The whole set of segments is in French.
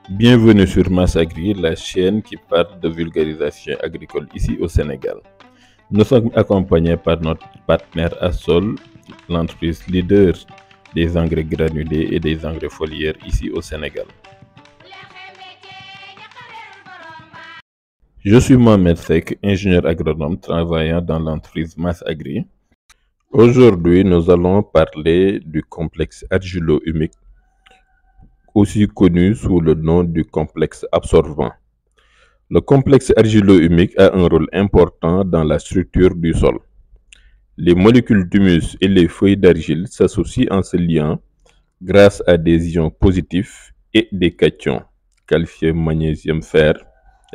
Bienvenue sur Massagri, la chaîne qui parle de vulgarisation agricole ici au Sénégal. Nous sommes accompagnés par notre partenaire Assol, l'entreprise leader des engrais granulés et des engrais foliaires ici au Sénégal. Je suis Mohamed Seck, ingénieur agronome travaillant dans l'entreprise Massagri. Aujourd'hui, nous allons parler du complexe argilo-humique, aussi connu sous le nom du complexe absorbant. Le complexe argilo-humique a un rôle important dans la structure du sol. Les molécules d'humus et les feuilles d'argile s'associent en se liant grâce à des ions positifs et des cations, calcium, magnésium, fer,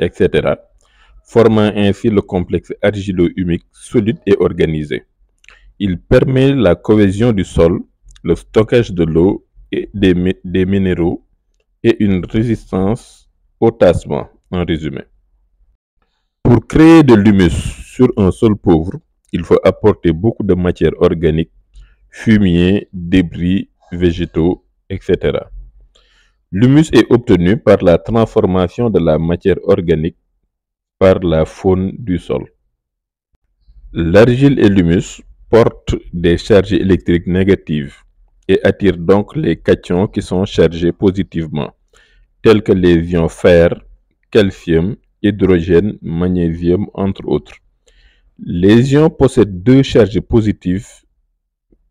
etc., formant ainsi le complexe argilo-humique solide et organisé. Il permet la cohésion du sol, le stockage de l'eau et des minéraux et une résistance au tassement, en résumé. Pour créer de l'humus sur un sol pauvre, il faut apporter beaucoup de matière organique, fumier, débris végétaux, etc. L'humus est obtenu par la transformation de la matière organique par la faune du sol. L'argile et l'humus portent des charges électriques négatives et attirent donc les cations qui sont chargés positivement, tels que les ions fer, calcium, hydrogène, magnésium, entre autres. Les ions possèdent deux charges positives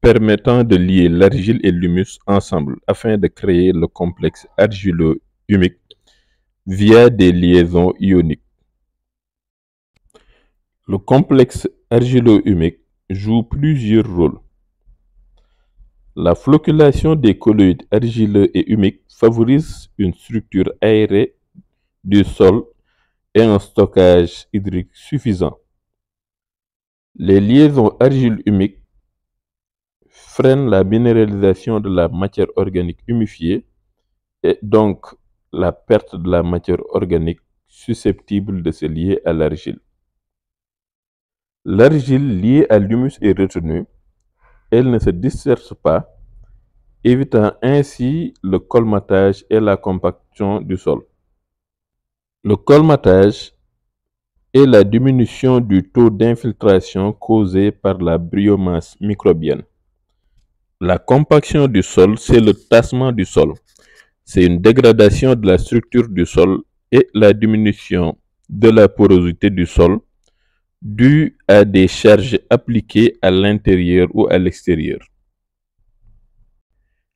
permettant de lier l'argile et l'humus ensemble afin de créer le complexe argilo-humique via des liaisons ioniques. Le complexe argilo-humique joue plusieurs rôles. La flocculation des colloïdes argileux et humiques favorise une structure aérée du sol et un stockage hydrique suffisant. Les liaisons argile-humique freinent la minéralisation de la matière organique humifiée et donc la perte de la matière organique susceptible de se lier à l'argile. L'argile liée à l'humus est retenue, elle ne se disperse pas, évitant ainsi le colmatage et la compaction du sol. Le colmatage est la diminution du taux d'infiltration causé par la biomasse microbienne. La compaction du sol, c'est le tassement du sol. C'est une dégradation de la structure du sol et la diminution de la porosité du sol due à des charges appliquées à l'intérieur ou à l'extérieur.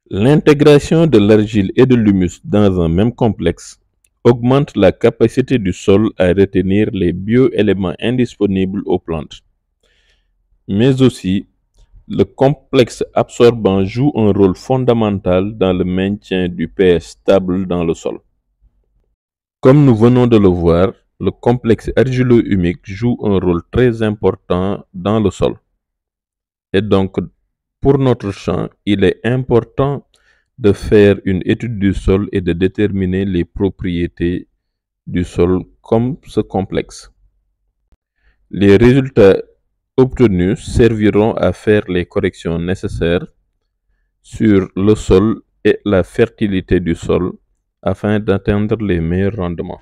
L'intégration de l'argile et de l'humus dans un même complexe augmente la capacité du sol à retenir les bioéléments indisponibles aux plantes. Mais aussi, le complexe absorbant joue un rôle fondamental dans le maintien du pH stable dans le sol. Comme nous venons de le voir, le complexe argilo-humique joue un rôle très important dans le sol. Et donc, pour notre champ, il est important de faire une étude du sol et de déterminer les propriétés du sol comme ce complexe. Les résultats obtenus serviront à faire les corrections nécessaires sur le sol et la fertilité du sol afin d'atteindre les meilleurs rendements.